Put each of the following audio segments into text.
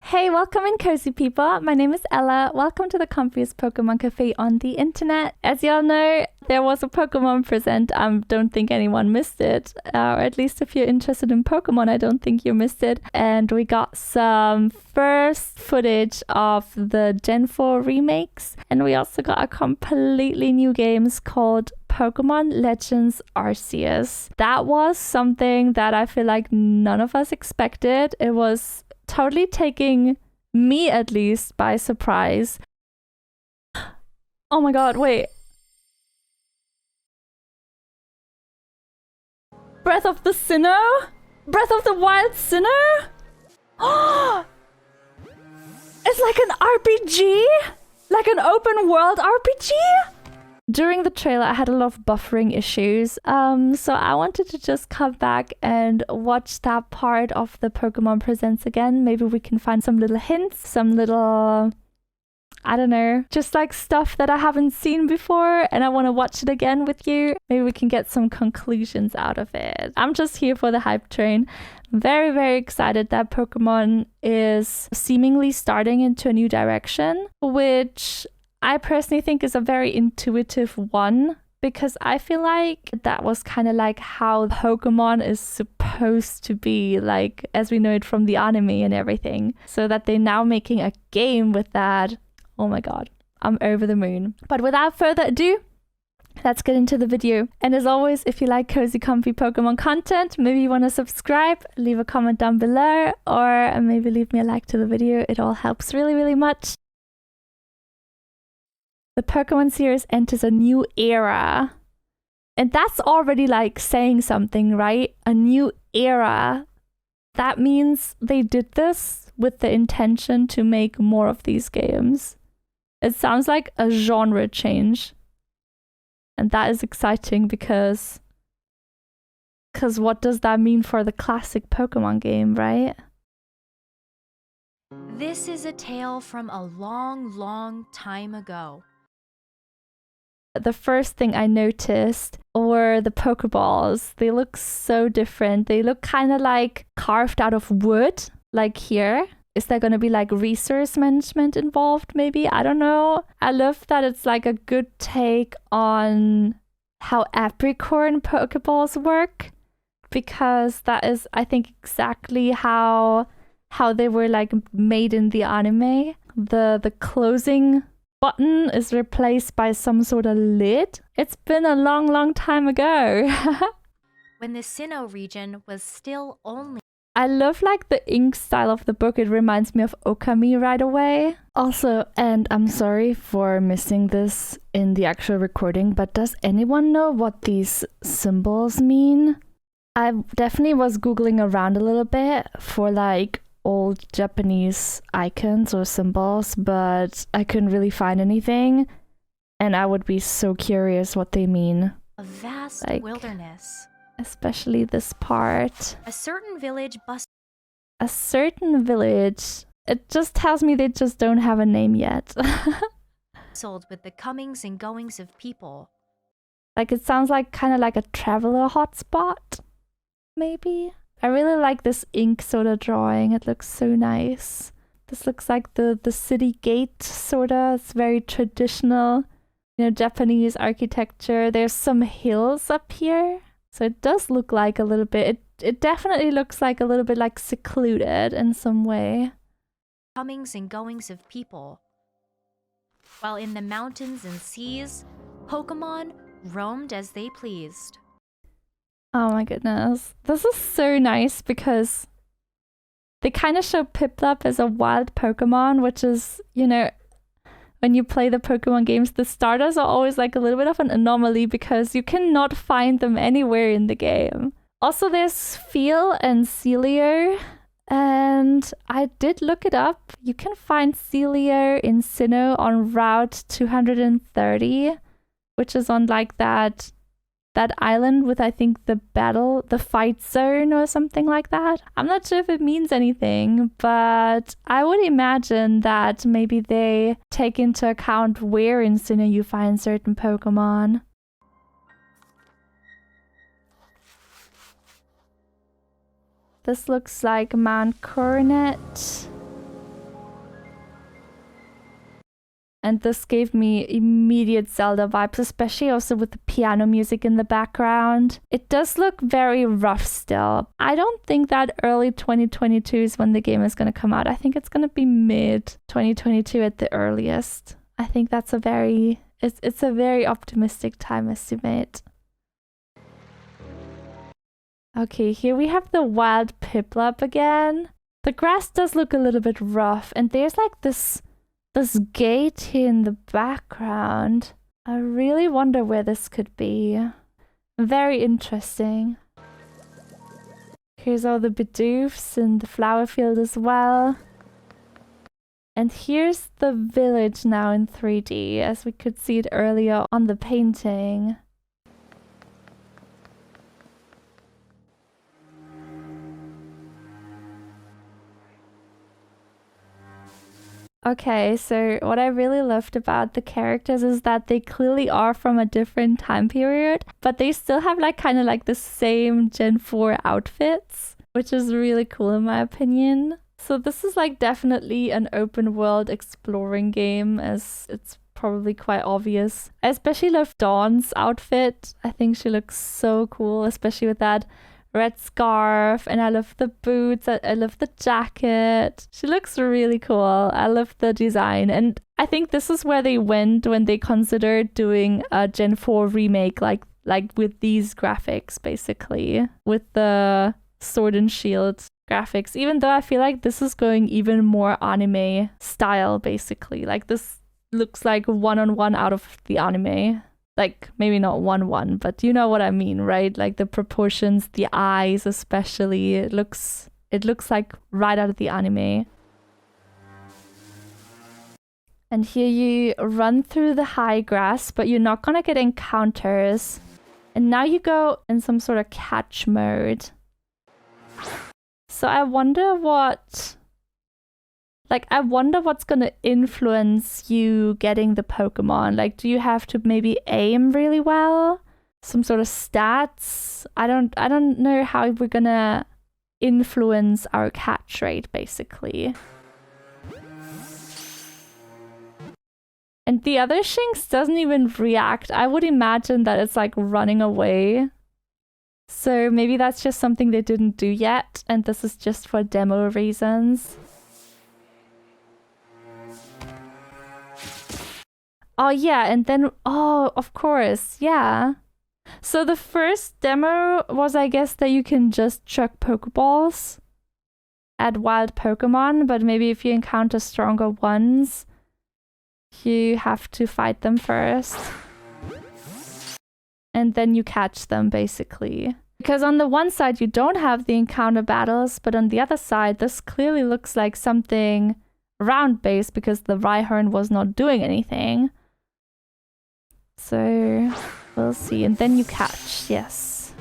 Hey, welcome in, cozy people. My name is Ella. Welcome to the comfiest Pokemon cafe on the internet. As y'all know, there was a Pokemon present. Don't think anyone missed it. Or at least if you're interested in Pokemon, I don't think you missed it. And we got some first footage of the Gen 4 remakes. And we also got a completely new games called Pokémon Legends Arceus. That was something that I feel like none of us expected. It was totally taking me, at least, by surprise. Oh my god, wait. Breath of the Sinnoh? Breath of the Wild Sinnoh? Oh! It's like an RPG? Like an open world RPG? During the trailer, I had a lot of buffering issues, so I wanted to just come back and watch that part of the Pokemon Presents again. Maybe we can find some little hints, some little, I don't know, just like stuff that I haven't seen before, and I want to watch it again with you. Maybe we can get some conclusions out of it. I'm just here for the hype train. Very, very excited that Pokemon is seemingly starting into a new direction, which I personally think is a very intuitive one, because I feel like that was kind of like how Pokemon is supposed to be, like as we know it from the anime and everything. So that they're now making a game with that. Oh my god, I'm over the moon. But without further ado, let's get into the video. And as always, if you like cozy, comfy Pokemon content, maybe you want to subscribe, leave a comment down below, or maybe leave me a like to the video. It all helps really, really much. The Pokemon series enters a new era. And that's already like saying something, right? A new era. That means they did this with the intention to make more of these games. It sounds like a genre change. And that is exciting because what does that mean for the classic Pokemon game, right? This is a tale from a long, long time ago. The first thing I noticed were the Pokeballs. They look so different. They look kind of like carved out of wood, like here. Is there going to be like resource management involved maybe? I don't know. I love that it's like a good take on how Apricorn Pokeballs work, because that is, I think, exactly how they were like made in the anime. The closing button is replaced by some sort of lid. It's been a long, long time ago. When the Sinnoh region was still only... I love like the ink style of the book. It reminds me of Okami right away. Also, and I'm sorry for missing this in the actual recording, but does anyone know what these symbols mean? I definitely was Googling around a little bit for like old Japanese icons or symbols, but I couldn't really find anything, and I would be so curious what they mean. A vast wilderness. Especially this part. A certain village A certain village. It just tells me they just don't have a name yet. Sold with the comings and goings of people. Like it sounds like kind of like a traveler hotspot, maybe? I really like this ink sort of drawing. It looks so nice. This looks like the city gate, sort of. It's very traditional, you know, Japanese architecture. There's some hills up here. So it does look like a little bit, it definitely looks like a little bit like secluded in some way. Comings and goings of people. While in the mountains and seas, Pokemon roamed as they pleased. Oh my goodness. This is so nice because they kind of show Piplup as a wild Pokemon, which is, you know, when you play the Pokemon games, the starters are always like a little bit of an anomaly because you cannot find them anywhere in the game. Also, there's Feel and Celio, and I did look it up. You can find Celio in Sinnoh on Route 230, which is on like that island with, I think, the fight zone or something like that. I'm not sure if it means anything, but I would imagine that maybe they take into account where in Sinnoh you find certain Pokemon. This looks like Mount Coronet. And this gave me immediate Zelda vibes, especially also with the piano music in the background. It does look very rough still. I don't think that early 2022 is when the game is going to come out. I think it's going to be mid 2022 at the earliest. I think that's a very optimistic time estimate. Okay, here we have the wild Piplup again. The grass does look a little bit rough, and there's like this gate here in the background. I really wonder where this could be. Very interesting. Here's all the Bidoofs in the flower field as well. And here's the village now in 3D, as we could see it earlier on the painting. Okay, so what I really loved about the characters is that they clearly are from a different time period, but they still have like kind of like the same Gen 4 outfits, which is really cool in my opinion. So this is like definitely an open world exploring game, as it's probably quite obvious. I especially love Dawn's outfit. I think she looks so cool, especially with that red scarf, and I love the boots. I love the jacket. She looks really cool. I love the design, and I think this is where they went when they considered doing a Gen 4 remake, like with these graphics, basically, with the sword and shield graphics. Even though I feel like this is going even more anime style, basically. Like this looks like one-on-one out of the anime. Like, maybe not 1-1, but you know what I mean, right? Like the proportions, the eyes especially, it looks like right out of the anime. And here you run through the high grass, but you're not gonna get encounters. And now you go in some sort of catch mode. So I wonder what's gonna influence you getting the Pokemon. Like, do you have to maybe aim really well? Some sort of stats? I don't know how we're gonna influence our catch rate, basically. And the other Shinx doesn't even react. I would imagine that it's like running away. So maybe that's just something they didn't do yet, and this is just for demo reasons. Oh yeah, and then, oh, of course, yeah. So the first demo was, I guess, that you can just chuck Pokeballs at wild Pokemon, but maybe if you encounter stronger ones, you have to fight them first. And then you catch them, basically. Because on the one side, you don't have the encounter battles, but on the other side, this clearly looks like something round-based because the Rhyhorn was not doing anything. So, we'll see. And then you catch, yes.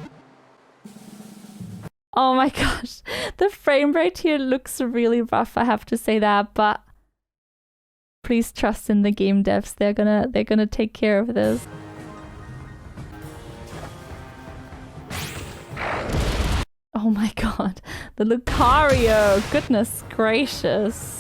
Oh my gosh. The frame rate here looks really rough, I have to say that, but please trust in the game devs. They're gonna take care of this. Oh my god. The Lucario! Goodness gracious.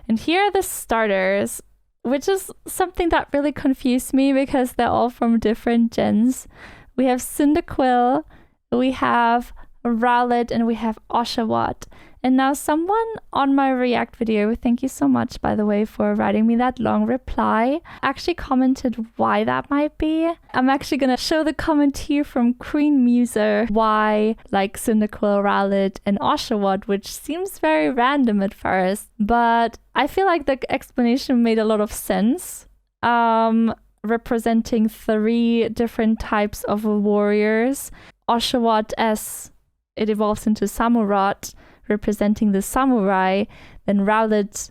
And here are the starters, which is something that really confused me because they're all from different gens. We have Cyndaquil, we have Rowlet, and we have Oshawott. And now someone on my React video, thank you so much, by the way, for writing me that long reply, actually commented why that might be. I'm actually going to show the comment here from Queen Muser why, like, Cyndaquil, Rowlet, and Oshawott, which seems very random at first, but I feel like the explanation made a lot of sense. Representing 3 different types of warriors. Oshawott, as it evolves into Samurott, representing the samurai, then Rowlet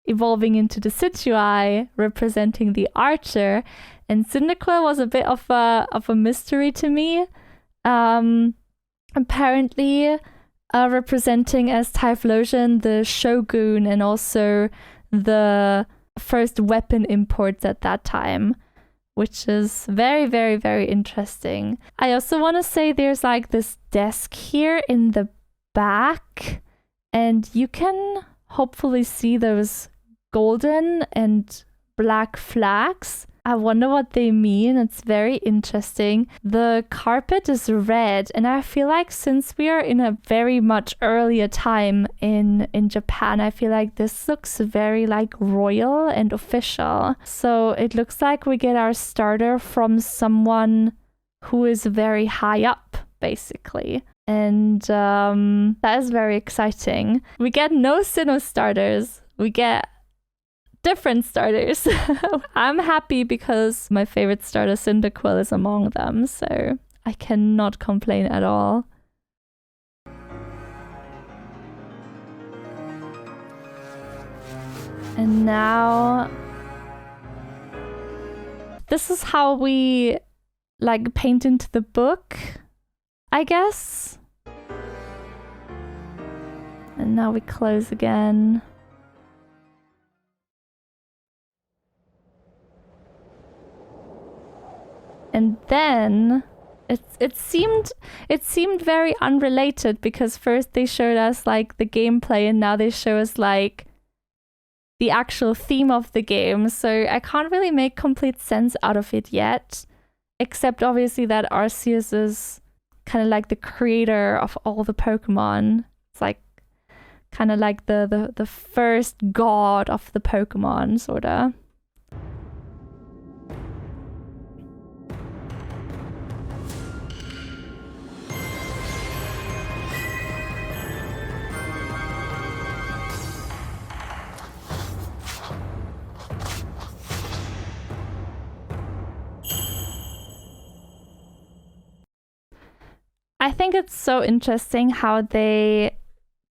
evolving into the Situai, representing the archer, and Cyndaquil was a bit of a mystery to me. Apparently, representing as Typhlosion, the shogun, and also the first weapon imports at that time, which is very, very, very interesting. I also want to say there's like this desk here in the back, and you can hopefully see those golden and black flags. I wonder what they mean. It's very interesting. The carpet is red, and I feel like since we are in a very much earlier time in Japan, I feel like this looks very like royal and official. So it looks like we get our starter from someone who is very high up, basically. And that is very exciting. We get no Sinnoh starters. We get different starters. I'm happy because my favorite starter, Cyndaquil, is among them, so I cannot complain at all. And now this is how we like paint into the book, I guess. And now we close again. And then it seemed very unrelated, because first they showed us like the gameplay and now they show us like the actual theme of the game. So I can't really make complete sense out of it yet, except obviously that Arceus is kind of like the creator of all the Pokemon. It's like kind of like the first god of the Pokemon, sorta. I think it's so interesting how they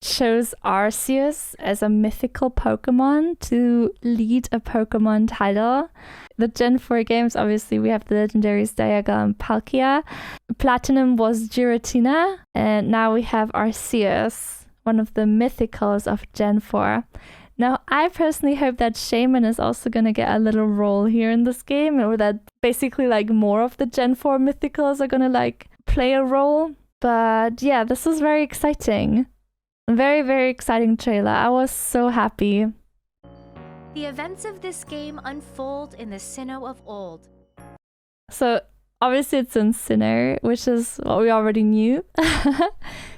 chose Arceus as a mythical Pokemon to lead a Pokemon title. The Gen 4 games, obviously, we have the legendaries Dialga and Palkia. Platinum was Giratina, and now we have Arceus, one of the mythicals of Gen 4. Now, I personally hope that Shaman is also going to get a little role here in this game, or that basically like more of the Gen 4 mythicals are going to like play a role. But yeah, this was very exciting. Very, very exciting trailer. I was so happy. The events of this game unfold in the Sinnoh of old. So obviously it's in Sinnoh, which is what we already knew.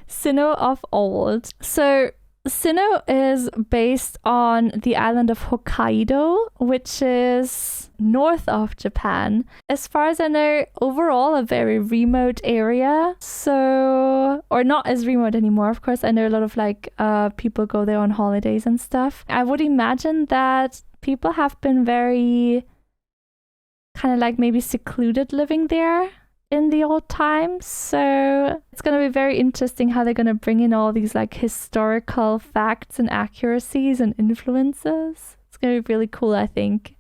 Sinnoh of old. So Sinnoh is based on the island of Hokkaido, which is north of Japan. As far as I know, overall a very remote area. So, or not as remote anymore. Of course, I know a lot of like people go there on holidays and stuff. I would imagine that people have been very kind of like maybe secluded living there in the old times. So it's going to be very interesting how they're going to bring in all these like historical facts and accuracies and influences. It's going to be really cool, I think.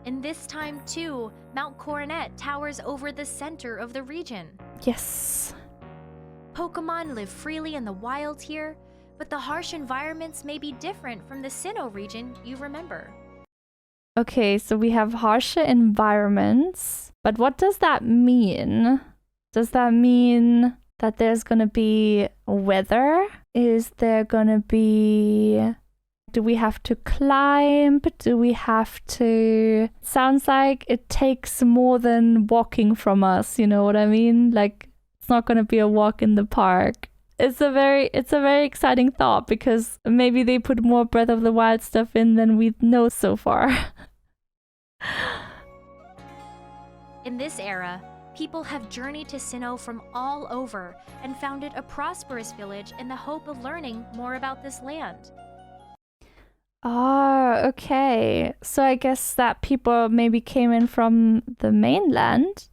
In this time too, Mount Coronet towers over the center of the region. Yes. Pokemon live freely in the wild here, but the harsh environments may be different from the Sinnoh region you remember. Okay, so we have harsher environments, but what does that mean? Does that mean that there's gonna be weather? Is there gonna be... Do we have to climb? Do we have to... Sounds like it takes more than walking from us, you know what I mean? Like, it's not gonna be a walk in the park. It's a very exciting thought, because maybe they put more Breath of the Wild stuff in than we know so far. In this era, people have journeyed to Sinnoh from all over and founded a prosperous village in the hope of learning more about this land. Oh, okay. So I guess that people maybe came in from the mainland,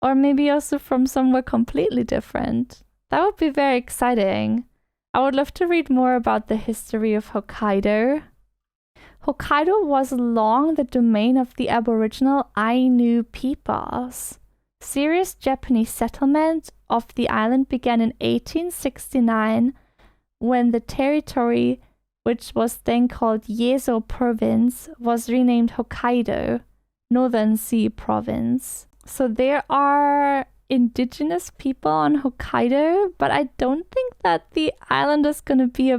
or maybe also from somewhere completely different. That would be very exciting. I would love to read more about the history of Hokkaido. Hokkaido was long the domain of the Aboriginal Ainu peoples. Serious Japanese settlement of the island began in 1869, when the territory, which was then called Yezo Province, was renamed Hokkaido, Northern Sea Province. So there are indigenous people on Hokkaido, but I don't think that the island is going to be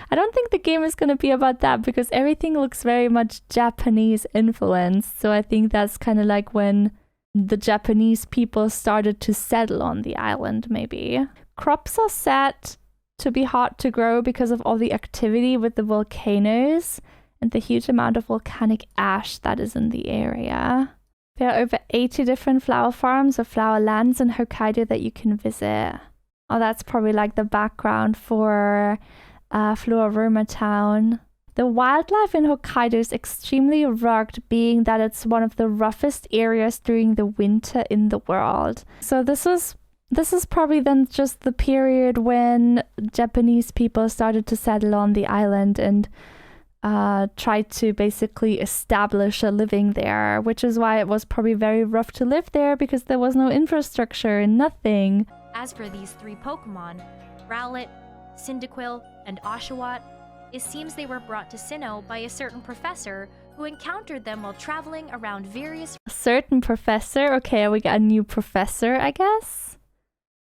I don't think the game is going to be about that, because everything looks very much Japanese influenced. So I think that's kind of like when the Japanese people started to settle on the island, maybe. Crops are set to be hard to grow because of all the activity with the volcanoes and the huge amount of volcanic ash that is in the area. There are over 80 different flower farms or flower lands in Hokkaido that you can visit. Oh, that's probably like the background for Floroma Town. The wildlife in Hokkaido is extremely rugged, being that it's one of the roughest areas during the winter in the world. So this is probably then just the period when Japanese people started to settle on the island and tried to basically establish a living there, which is why it was probably very rough to live there, because there was no infrastructure and nothing. As for these 3 Pokemon, Rowlet, Cyndaquil, and Oshawott, it seems they were brought to Sinnoh by a certain professor who encountered them while traveling around various... A certain professor? Okay, we got a new professor, I guess,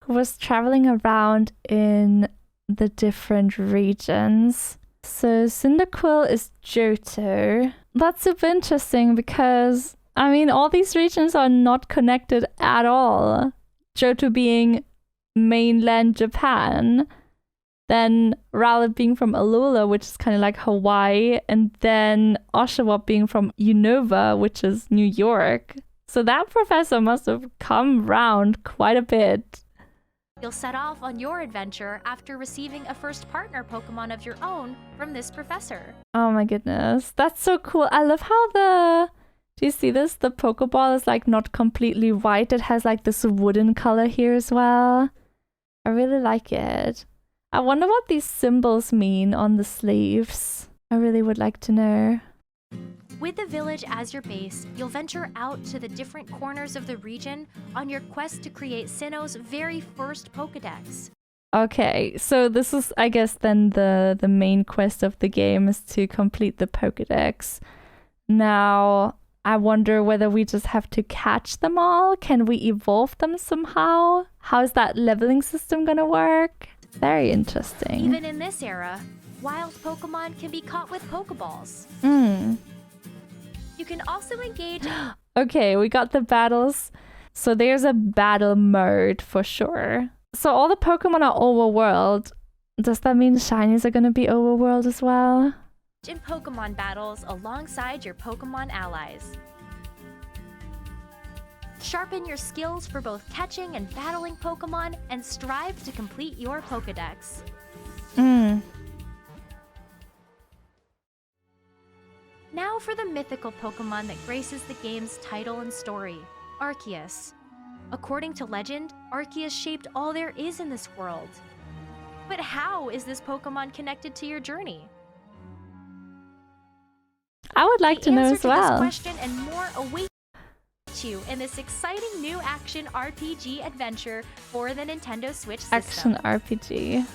who was traveling around in the different regions. So Cyndaquil is Johto. That's super interesting because, I mean, all these regions are not connected at all. Johto being mainland Japan, then Rowlet being from Alola, which is kind of like Hawaii, and then Oshawott being from Unova, which is New York. So that professor must have come round quite a bit. You'll set off on your adventure after receiving a first partner Pokemon of your own from this professor. Oh my goodness, that's so cool. I love how do you see this? The Pokeball is like not completely white. It has like this wooden color here as well. I really like it. I wonder what these symbols mean on the sleeves. I really would like to know. With the village as your base, you'll venture out to the different corners of the region on your quest to create Sinnoh's very first Pokédex. Okay, so this is, I guess, then the main quest of the game is to complete the Pokédex. Now, I wonder whether we just have to catch them all. Can we evolve them somehow? How's that leveling system gonna work? Very interesting. Even in this era, wild Pokemon can be caught with Pokeballs. You can also engage... Okay, we got the battles. So there's a battle mode for sure. So all the Pokemon are overworld. Does that mean shinies are gonna be overworld as well? In Pokemon battles alongside your Pokemon allies. Sharpen your skills for both catching and battling Pokemon and strive to complete your Pokédex. Now for the mythical Pokemon that graces the game's title and story, Arceus. According to legend, Arceus shaped all there is in this world. But how is this Pokemon connected to your journey? I would like to know as well. The answer to this question and more await you in this exciting new action RPG adventure for the Nintendo Switch system. Action RPG.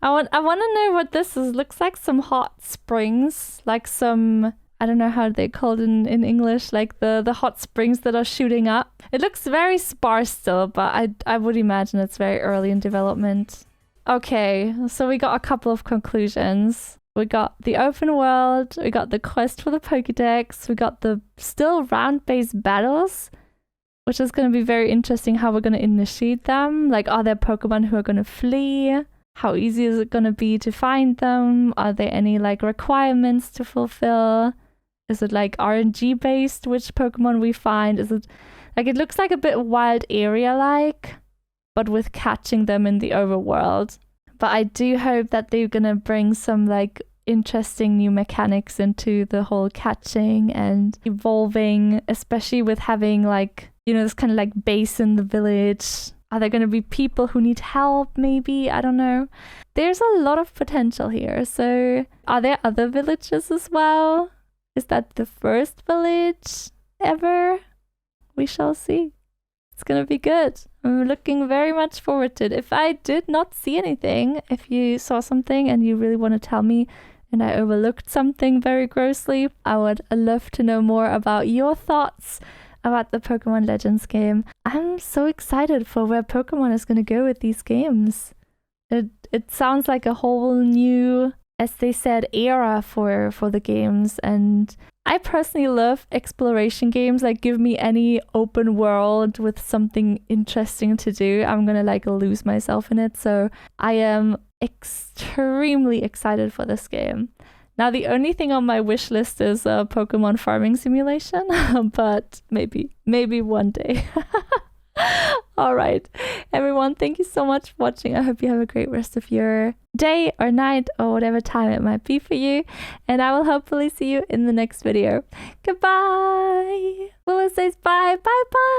I want to know what this is. Looks like some hot springs, like some, I don't know how they're called in English, like the hot springs that are shooting up. It looks very sparse still, but I would imagine it's very early in development. Okay, so we got a couple of conclusions. We got the open world, we got the quest for the Pokédex, we got the still round-based battles, which is going to be very interesting how we're going to initiate them. Like, are there Pokemon who are going to flee? How easy is it going to be to find them? Are there any like requirements to fulfill? Is it like RNG based, which Pokemon we find? Is it like, it looks like a bit wild area like, but with catching them in the overworld. But I do hope that they're going to bring some like interesting new mechanics into the whole catching and evolving, especially with having like, you know, this kind of like base in the village. Are there going to be people who need help, maybe? I don't know. There's a lot of potential here. So are there other villages as well? Is that the first village ever? We shall see. It's going to be good. I'm looking very much forward to it. If I did not see anything, if you saw something and you really want to tell me and I overlooked something very grossly, I would love to know more about your thoughts about the Pokemon Legends game. I'm so excited for where Pokemon is going to go with these games. It sounds like a whole new, as they said, era for the games. And I personally love exploration games. Like, give me any open world with something interesting to do. I'm gonna like lose myself in it. So I am extremely excited for this game. Now, the only thing on my wish list is a Pokemon farming simulation, but maybe one day. All right, everyone, thank you so much for watching. I hope you have a great rest of your day or night or whatever time it might be for you. And I will hopefully see you in the next video. Goodbye. Willow says bye. Bye bye.